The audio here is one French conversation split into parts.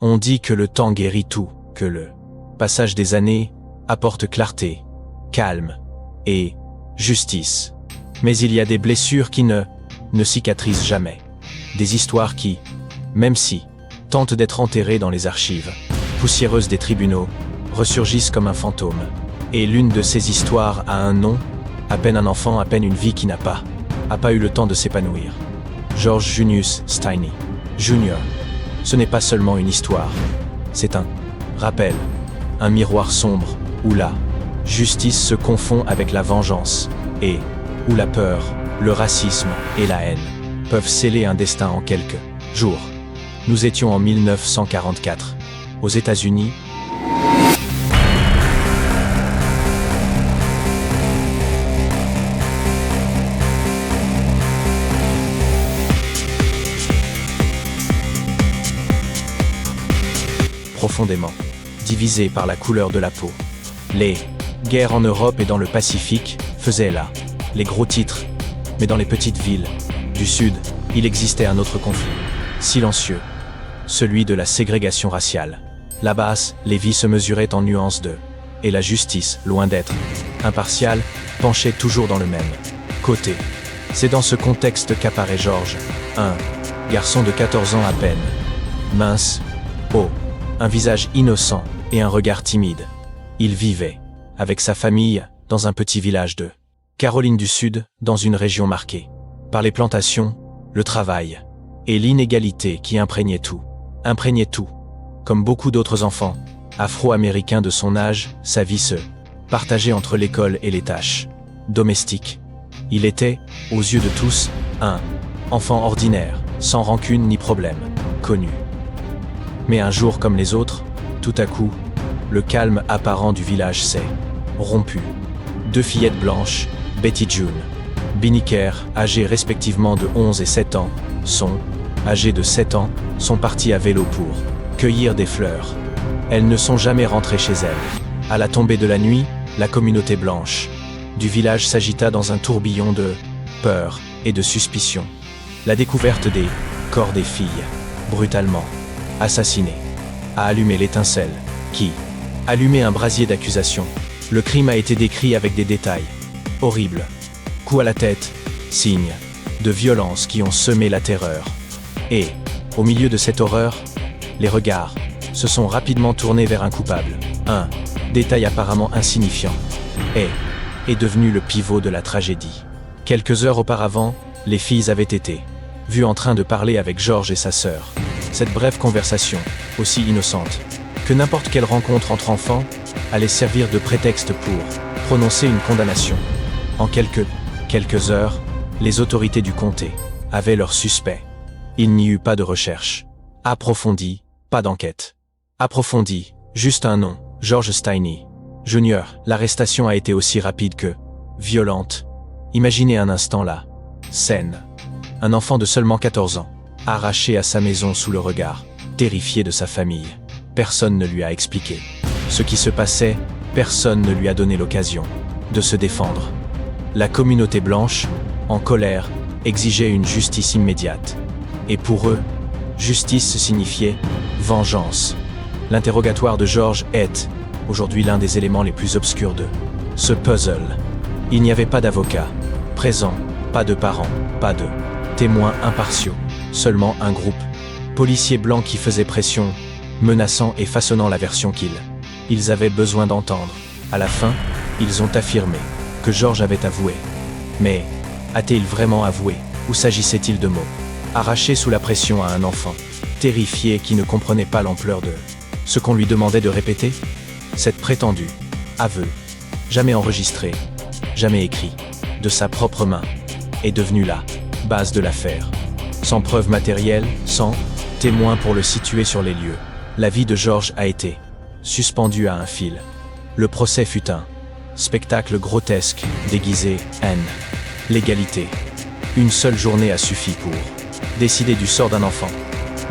On dit que le temps guérit tout, que le passage des années apporte clarté, calme et justice. Mais il y a des blessures qui ne cicatrisent jamais. Des histoires qui, même si tentent d'être enterrées dans les archives poussiéreuses des tribunaux, ressurgissent comme un fantôme. Et l'une de ces histoires a un nom, à peine un enfant, à peine une vie qui n'a pas eu le temps de s'épanouir. George Junius Steiny, Jr. Ce n'est pas seulement une histoire, c'est un rappel, un miroir sombre où la justice se confond avec la vengeance et où la peur, le racisme et la haine peuvent sceller un destin en quelques jours. Nous étions en 1944, aux États-Unis. Profondément divisés par la couleur de la peau. Les guerres en Europe et dans le Pacifique faisaient là les gros titres, mais dans les petites villes du Sud, il existait un autre conflit, silencieux, celui de la ségrégation raciale. Là-bas, les vies se mesuraient en nuances de, et la justice, loin d'être impartiale, penchait toujours dans le même côté. C'est dans ce contexte qu'apparaît George, un garçon de 14 ans à peine, mince, haut, un visage innocent et un regard timide. Il vivait, avec sa famille, dans un petit village de Caroline du Sud, dans une région marquée par les plantations, le travail et l'inégalité qui imprégnaient tout. Comme beaucoup d'autres enfants afro-américains de son âge, sa vie se partageait entre l'école et les tâches domestiques. Il était, aux yeux de tous, un enfant ordinaire, sans rancune ni problème, connu. Mais un jour comme les autres, tout à coup, le calme apparent du village s'est rompu. 2 fillettes blanches, Betty June, Binnie Kerr, âgées respectivement de 11 et 7 ans, âgées de 7 ans, sont parties à vélo pour cueillir des fleurs. Elles ne sont jamais rentrées chez elles. À la tombée de la nuit, la communauté blanche du village s'agita dans un tourbillon de peur et de suspicion. La découverte des corps des filles, brutalement assassinées, a allumé l'étincelle qui allumait un brasier d'accusation. Le crime a été décrit avec des détails horribles. Coups à la tête, signes de violence qui ont semé la terreur. Et, au milieu de cette horreur, les regards se sont rapidement tournés vers un coupable. Un détail apparemment insignifiant est devenu le pivot de la tragédie. Quelques heures auparavant, les filles avaient été vues en train de parler avec George et sa sœur. Cette brève conversation, aussi innocente que n'importe quelle rencontre entre enfants, allait servir de prétexte pour prononcer une condamnation. En quelques heures, les autorités du comté avaient leurs suspects. Il n'y eut pas de recherche approfondie, pas d'enquête approfondie, juste un nom, George Steiny, Jr. L'arrestation a été aussi rapide que violente. Imaginez un instant la scène. Un enfant de seulement 14 ans, arraché à sa maison sous le regard terrifié de sa famille. Personne ne lui a expliqué ce qui se passait, personne ne lui a donné l'occasion de se défendre. La communauté blanche, en colère, exigeait une justice immédiate. Et pour eux, justice signifiait vengeance. L'interrogatoire de George est, aujourd'hui, l'un des éléments les plus obscurs de ce puzzle. Il n'y avait pas d'avocat présent, pas de parents, pas de témoins impartiaux, seulement un groupe policiers blancs qui faisait pression, menaçant et façonnant la version qu'ils avaient besoin d'entendre. À la fin, ils ont affirmé que George avait avoué. Mais a-t-il vraiment avoué, ou s'agissait-il de mots arrachés sous la pression à un enfant, terrifié qui ne comprenait pas l'ampleur de ce qu'on lui demandait de répéter? Cette prétendue aveu, jamais enregistré, jamais écrit, de sa propre main, est devenue la base de l'affaire. Sans preuve matérielle, sans témoin pour le situer sur les lieux, la vie de George a été suspendue à un fil. Le procès fut un spectacle grotesque, déguisé en légalité. Une seule journée a suffi pour décider du sort d'un enfant.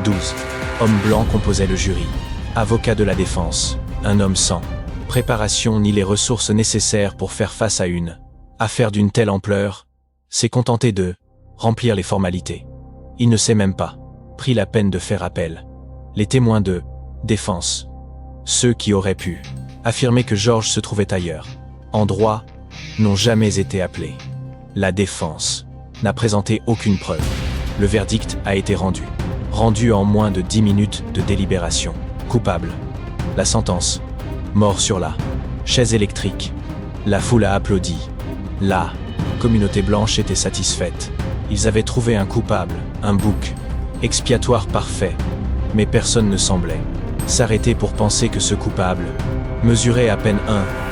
12 hommes blancs composaient le jury. Avocat de la défense, un homme sans préparation ni les ressources nécessaires pour faire face à une affaire d'une telle ampleur, s'est contenté de remplir les formalités. Il ne s'est même pas pris la peine de faire appel. Les témoins de Défense. Ceux qui auraient pu affirmer que George se trouvait ailleurs, en droit, n'ont jamais été appelés. La défense n'a présenté aucune preuve. Le verdict a été rendu. Rendu en moins de 10 minutes de délibération. Coupable. La sentence. Mort sur la chaise électrique. La foule a applaudi. La communauté blanche était satisfaite. Ils avaient trouvé un coupable, un bouc expiatoire parfait. Mais personne ne semblait s'arrêter pour penser que ce coupable mesurait à peine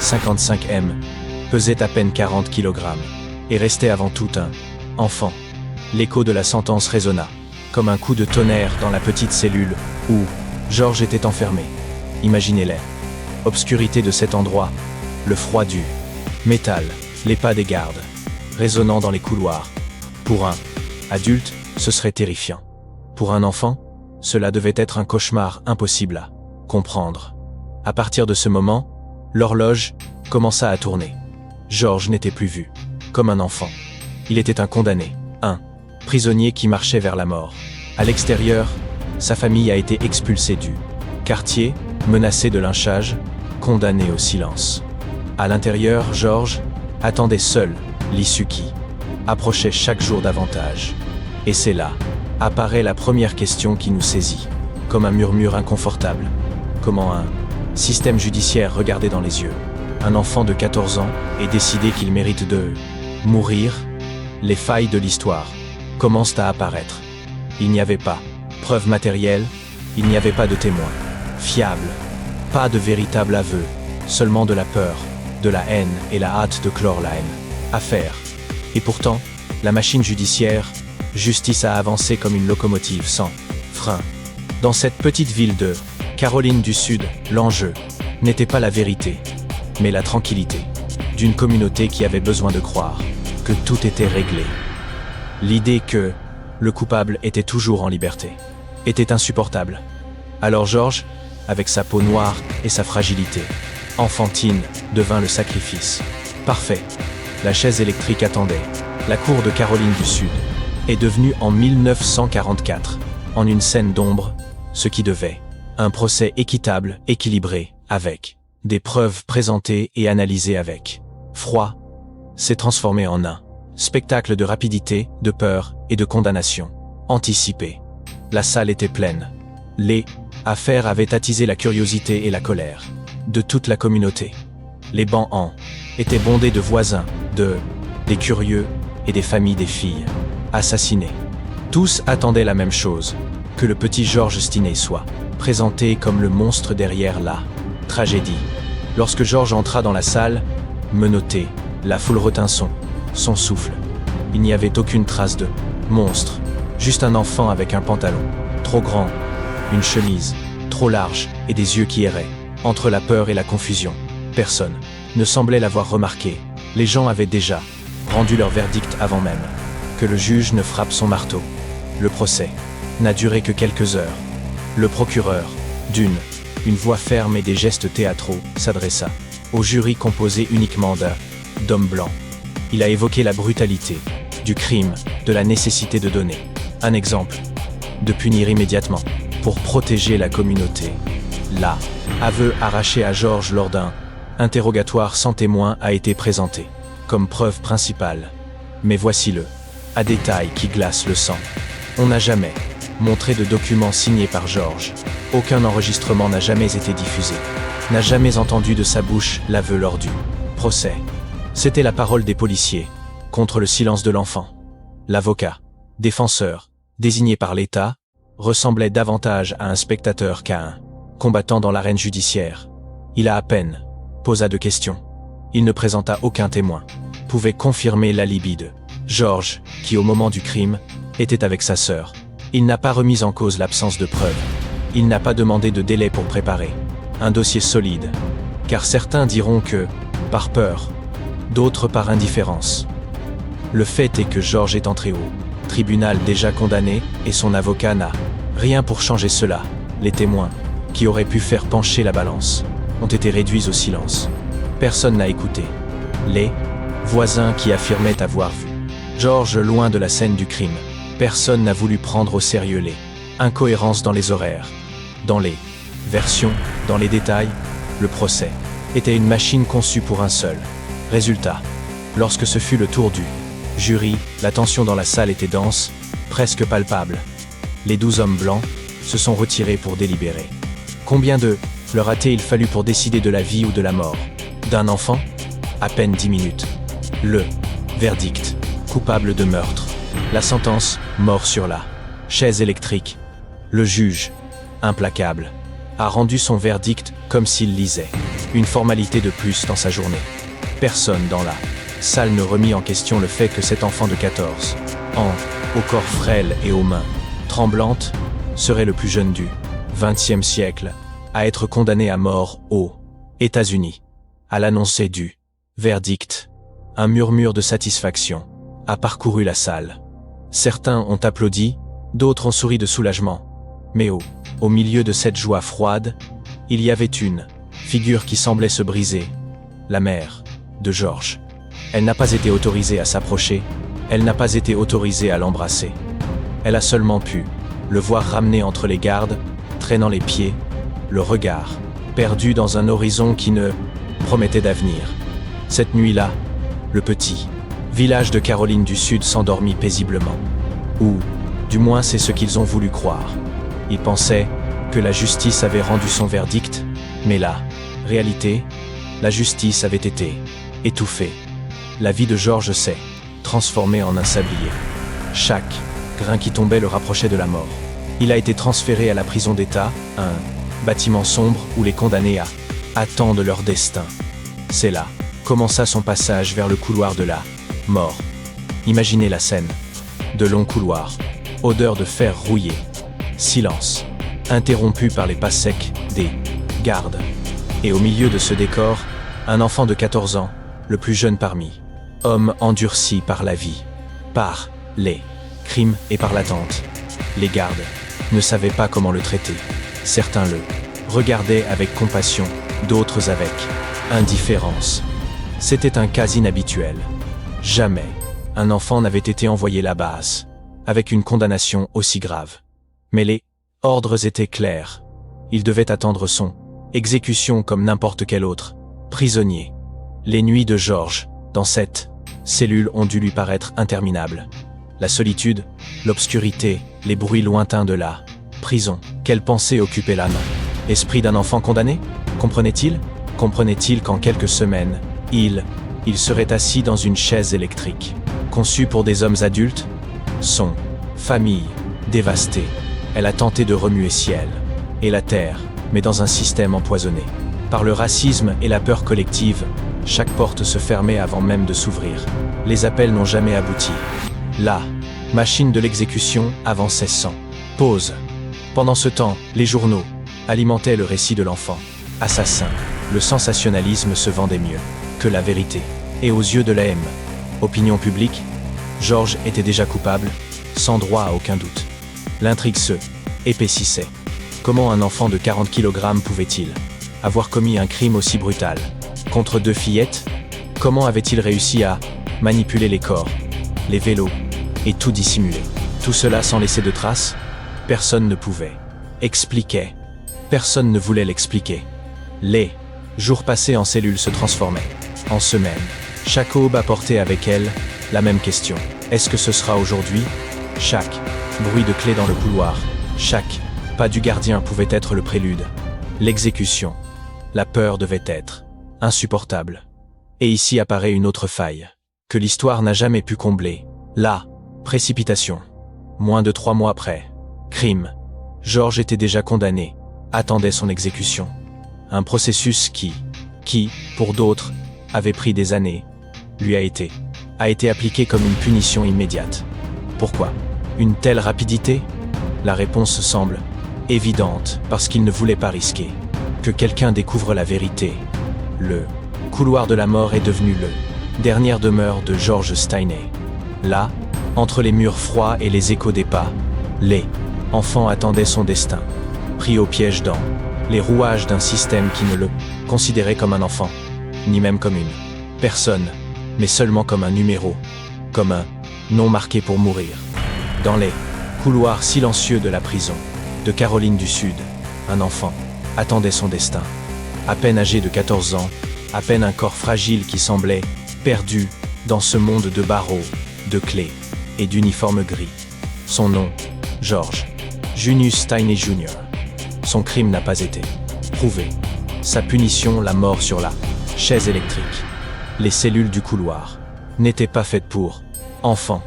1,55 m, pesait à peine 40 kg, et restait avant tout un enfant. L'écho de la sentence résonna, comme un coup de tonnerre dans la petite cellule où George était enfermé. Imaginez-les. Obscurité de cet endroit, le froid du métal, les pas des gardes, résonnant dans les couloirs. Pour un adulte, ce serait terrifiant. Pour un enfant, cela devait être un cauchemar impossible à comprendre. À partir de ce moment, l'horloge commença à tourner. George n'était plus vu comme un enfant. Il était un condamné, un prisonnier qui marchait vers la mort. À l'extérieur, sa famille a été expulsée du quartier, menacée de lynchage, condamnée au silence. À l'intérieur, George attendait seul l'issue qui approchait chaque jour davantage. Et c'est là apparaît la première question qui nous saisit, comme un murmure inconfortable. Comment un système judiciaire regardait dans les yeux un enfant de 14 ans et décidait qu'il mérite de mourir? Les failles de l'histoire commencent à apparaître. Il n'y avait pas preuve matérielle, il n'y avait pas de témoins fiables, pas de véritable aveu, seulement de la peur, de la haine et la hâte de clore la haine. Affaire. Et pourtant, la machine judiciaire, justice a avancé comme une locomotive sans frein. Dans cette petite ville de Caroline du Sud, l'enjeu n'était pas la vérité, mais la tranquillité d'une communauté qui avait besoin de croire que tout était réglé. L'idée que le coupable était toujours en liberté était insupportable. Alors George, avec sa peau noire et sa fragilité enfantine, devint le sacrifice parfait. La chaise électrique attendait. La cour de Caroline du Sud est devenue en 1944, en une scène d'ombre, ce qui devait un procès équitable, équilibré, avec des preuves présentées et analysées avec froid, s'est transformé en un spectacle de rapidité, de peur et de condamnation anticipée. La salle était pleine. Les affaires avaient attisé la curiosité et la colère de toute la communauté. Les bancs en étaient bondés de voisins, des curieux et des familles des filles assassinées. Tous attendaient la même chose, que le petit George Stinney soit présenté comme le monstre derrière la tragédie. Lorsque George entra dans la salle, menotté, la foule retint son souffle. Il n'y avait aucune trace de monstre, juste un enfant avec un pantalon trop grand, une chemise trop large et des yeux qui erraient entre la peur et la confusion. Personne ne semblait l'avoir remarqué. Les gens avaient déjà rendu leur verdict avant même que le juge ne frappe son marteau. Le procès n'a duré que quelques heures. Le procureur, d'une voix ferme et des gestes théâtraux, s'adressa au jury composé uniquement d'hommes blancs. Il a évoqué la brutalité du crime, de la nécessité de donner un exemple, de punir immédiatement pour protéger la communauté. L'aveu arraché à George lors d'un interrogatoire sans témoin a été présenté comme preuve principale. Mais voici le détail qui glace le sang. On n'a jamais montré de documents signés par George. Aucun enregistrement n'a jamais été diffusé. N'a jamais entendu de sa bouche l'aveu lors du procès. C'était la parole des policiers, contre le silence de l'enfant. L'avocat, défenseur, désigné par l'État, ressemblait davantage à un spectateur qu'à un combattant dans l'arène judiciaire. Il a à peine posa de questions. Il ne présenta aucun témoin. Pouvait confirmer l'alibi de George, qui au moment du crime, était avec sa sœur. Il n'a pas remis en cause l'absence de preuves. Il n'a pas demandé de délai pour préparer un dossier solide. Car certains diront que, par peur, d'autres par indifférence. Le fait est que George est entré au tribunal déjà condamné et son avocat n'a rien pour changer cela. Les témoins, qui auraient pu faire pencher la balance, ont été réduits au silence. Personne n'a écouté. Les voisins qui affirmaient avoir vu George loin de la scène du crime. Personne n'a voulu prendre au sérieux les incohérences dans les horaires, dans les Version, dans les détails, le procès était une machine conçue pour un seul résultat. Lorsque ce fut le tour du jury, la tension dans la salle était dense, presque palpable. Les 12 hommes blancs se sont retirés pour délibérer. Combien de leur il fallu pour décider de la vie ou de la mort d'un enfant? À peine 10 minutes. Le verdict, coupable de meurtre. La sentence, mort sur la chaise électrique. Le juge, implacable, a rendu son verdict comme s'il lisait une formalité de plus dans sa journée. Personne dans la salle ne remit en question le fait que cet enfant de 14 ans, au corps frêle et aux mains tremblantes, serait le plus jeune du XXe siècle à être condamné à mort aux États-Unis. À l'annoncer du verdict, un murmure de satisfaction a parcouru la salle. Certains ont applaudi, d'autres ont souri de soulagement. Mais au milieu de cette joie froide, il y avait une figure qui semblait se briser. La mère de George. Elle n'a pas été autorisée à s'approcher, elle n'a pas été autorisée à l'embrasser. Elle a seulement pu le voir ramener entre les gardes, traînant les pieds, le regard, perdu dans un horizon qui ne promettait d'avenir. Cette nuit-là, le petit village de Caroline du Sud s'endormit paisiblement. Ou, du moins c'est ce qu'ils ont voulu croire. Ils pensaient que la justice avait rendu son verdict, mais la réalité, la justice avait été étouffée. La vie de George s'est transformée en un sablier. Chaque grain qui tombait le rapprochait de la mort. Il a été transféré à la prison d'État, un bâtiment sombre où les condamnés attendent leur destin. C'est là commença son passage vers le couloir de la mort. Imaginez la scène. De longs couloirs, odeur de fer rouillé, silence, interrompu par les pas secs des gardes. Et au milieu de ce décor, un enfant de 14 ans, le plus jeune parmi, homme endurci par la vie, par les crimes et par l'attente. Les gardes ne savaient pas comment le traiter. Certains le regardaient avec compassion, d'autres avec indifférence. C'était un cas inhabituel. Jamais un enfant n'avait été envoyé là-bas avec une condamnation aussi grave. Mais les ordres étaient clairs. Il devait attendre son exécution comme n'importe quel autre prisonnier. Les nuits de George, dans cette cellule, ont dû lui paraître interminables. La solitude, l'obscurité, les bruits lointains de la prison. Quelle pensée occupait l'âme? Esprit d'un enfant condamné? Comprenait-il? Comprenait-il qu'en quelques semaines, il serait assis dans une chaise électrique, conçue pour des hommes adultes? Son famille, dévastée, elle a tenté de remuer ciel et la terre, mais dans un système empoisonné. Par le racisme et la peur collective, chaque porte se fermait avant même de s'ouvrir. Les appels n'ont jamais abouti. La machine de l'exécution avançait sans pause. Pendant ce temps, les journaux alimentaient le récit de l'enfant assassin. Le sensationnalisme se vendait mieux que la vérité. Et aux yeux de la opinion publique, George était déjà coupable, sans droit à aucun doute. L'intrigue se épaississait. Comment un enfant de 40 kg pouvait-il avoir commis un crime aussi brutal? Contre deux fillettes? Comment avait-il réussi à manipuler les corps, les vélos, et tout dissimuler? Tout cela sans laisser de traces? Personne ne pouvait expliquer. Personne ne voulait l'expliquer. Les jours passés en cellule se transformaient en semaines. Chaque aube apportait avec elle la même question. Est-ce que ce sera aujourd'hui? Chaque bruit de clé dans le couloir, chaque pas du gardien pouvait être le prélude. L'exécution. La peur devait être insupportable. Et ici apparaît une autre faille, que l'histoire n'a jamais pu combler. La précipitation. Moins de 3 mois après. Crime. George était déjà condamné, attendait son exécution. Un processus qui, pour d'autres, avait pris des années, lui a été appliqué comme une punition immédiate. Pourquoi une telle rapidité? La réponse semble évidente, parce qu'il ne voulait pas risquer que quelqu'un découvre la vérité. Le couloir de la mort est devenu le dernière demeure de George Stainey. Là, entre les murs froids et les échos des pas, les enfants attendaient son destin, pris au piège dans les rouages d'un système qui ne le considérait comme un enfant, ni même comme une personne, mais seulement comme un numéro, comme un nom marqué pour mourir. Dans les couloirs silencieux de la prison de Caroline du Sud, un enfant attendait son destin. À peine âgé de 14 ans, à peine un corps fragile qui semblait perdu dans ce monde de barreaux, de clés et d'uniformes gris. Son nom, George Junius Steiner Jr. Son crime n'a pas été prouvé. Sa punition, la mort sur la chaise électrique. Les cellules du couloir n'étaient pas faites pour enfants.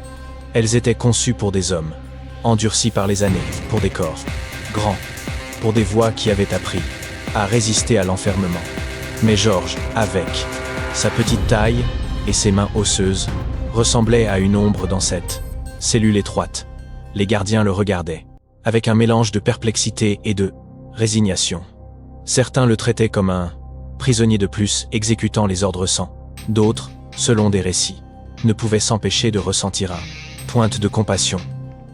Elles étaient conçues pour des hommes, endurcis par les années, pour des corps grands, pour des voix qui avaient appris à résister à l'enfermement. Mais George, avec sa petite taille et ses mains osseuses, ressemblait à une ombre dans cette cellule étroite. Les gardiens le regardaient, avec un mélange de perplexité et de résignation. Certains le traitaient comme un prisonnier de plus exécutant les ordres sans. D'autres, selon des récits, ne pouvaient s'empêcher de ressentir un pointe de compassion.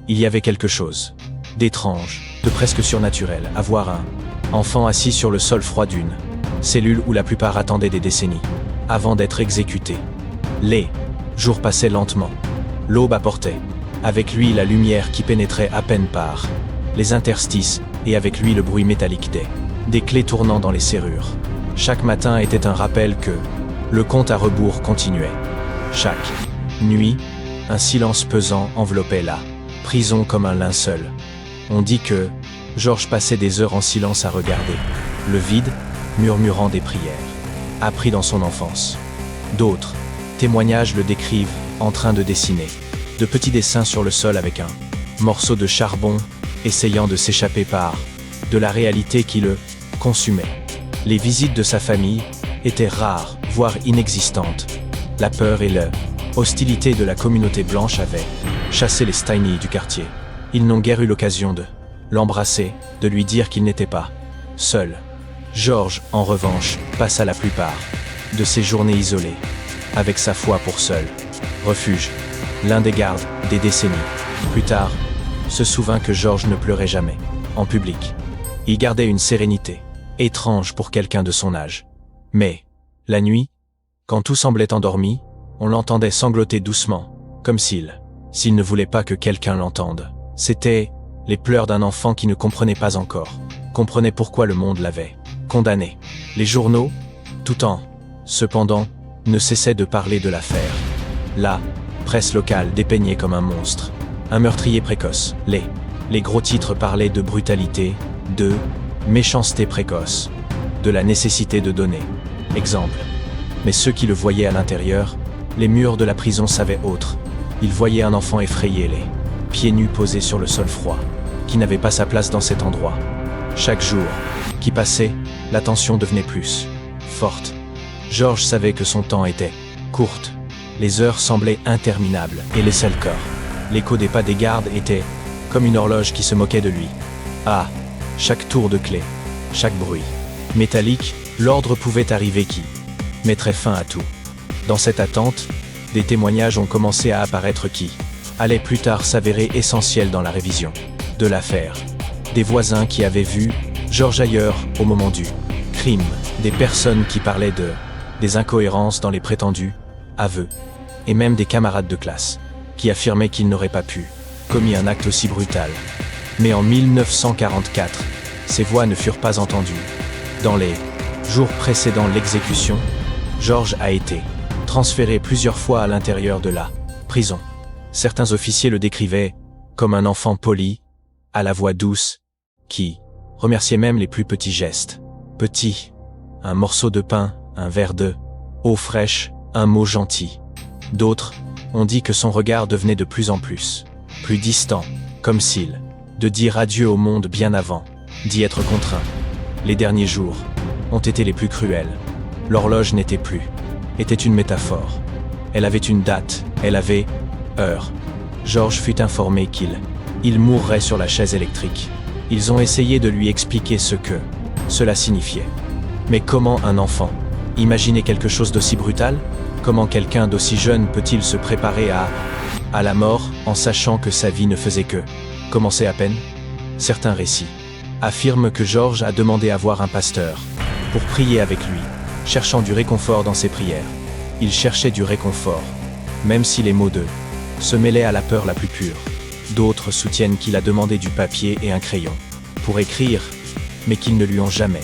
Il y avait quelque chose d'étrange, de presque surnaturel, à voir un enfant assis sur le sol froid d'une cellule où la plupart attendaient des décennies avant d'être exécutés. Les jours passaient lentement. L'aube apportait avec lui la lumière qui pénétrait à peine par les interstices et avec lui le bruit métallique des clés tournant dans les serrures. Chaque matin était un rappel que le compte à rebours continuait. Chaque nuit, un silence pesant enveloppait la prison comme un linceul. On dit que George passait des heures en silence à regarder le vide, murmurant des prières, appris dans son enfance. D'autres témoignages le décrivent en train de dessiner de petits dessins sur le sol avec un morceau de charbon, essayant de s'échapper par de la réalité qui le consumait. Les visites de sa famille étaient rares, voire inexistantes. La peur et l'hostilité de la communauté blanche avaient chassé les Steiner du quartier. Ils n'ont guère eu l'occasion de l'embrasser, de lui dire qu'il n'était pas seul. George, en revanche, passa la plupart de ses journées isolées, avec sa foi pour seul refuge. L'un des gardes des décennies plus tard se souvint que George ne pleurait jamais en public. Il gardait une sérénité étrange pour quelqu'un de son âge. Mais, la nuit, quand tout semblait endormi, on l'entendait sangloter doucement, comme s'il ne voulait pas que quelqu'un l'entende. C'étaient les pleurs d'un enfant qui ne comprenait pas encore, comprenait pourquoi le monde l'avait condamné. Les journaux, tout en, cependant, ne cessaient de parler de l'affaire. La presse locale dépeignait comme un monstre, un meurtrier précoce. Les gros titres parlaient de brutalité, de méchanceté précoce, de la nécessité de donner exemple. Mais ceux qui le voyaient à l'intérieur, les murs de la prison savaient autre. Ils voyaient un enfant effrayé, les pieds nus posés sur le sol froid, qui n'avait pas sa place dans cet endroit. Chaque jour qui passait, la tension devenait plus forte. George savait que son temps était courte. Les heures semblaient interminables et laissaient le corps. L'écho des pas des gardes était comme une horloge qui se moquait de lui. Ah, chaque tour de clé, chaque bruit métallique, l'ordre pouvait arriver qui mettrait fin à tout. Dans cette attente, des témoignages ont commencé à apparaître qui allaient plus tard s'avérer essentiels dans la révision de l'affaire. Des voisins qui avaient vu George ailleurs au moment du crime, des personnes qui parlaient des incohérences dans les prétendus aveux, et même des camarades de classe qui affirmaient qu'il n'aurait pas pu commis un acte aussi brutal. Mais en 1944, ces voix ne furent pas entendues. Dans les jours précédant l'exécution, George a été transféré plusieurs fois à l'intérieur de la prison. Certains officiers le décrivaient comme un enfant poli, à la voix douce, qui remerciait même les plus petits gestes. Petit, un morceau de pain, un verre de eau fraîche, un mot gentil. D'autres ont dit que son regard devenait de plus en plus distant, comme s'il de dire adieu au monde bien avant d'y être contraint. Les derniers jours ont été les plus cruels. L'horloge n'était plus, était une métaphore. Elle avait une date, elle avait heure. George fut informé qu'il mourrait sur la chaise électrique. Ils ont essayé de lui expliquer ce que cela signifiait. Mais comment un enfant imaginer quelque chose d'aussi brutal? Comment quelqu'un d'aussi jeune peut-il se préparer à la mort en sachant que sa vie ne faisait que commencer à peine? Certains récits affirment que George a demandé à voir un pasteur pour prier avec lui, cherchant du réconfort dans ses prières. Il cherchait du réconfort, même si les mots se mêlaient à la peur la plus pure. D'autres soutiennent qu'il a demandé du papier et un crayon pour écrire, mais qu'ils ne lui ont jamais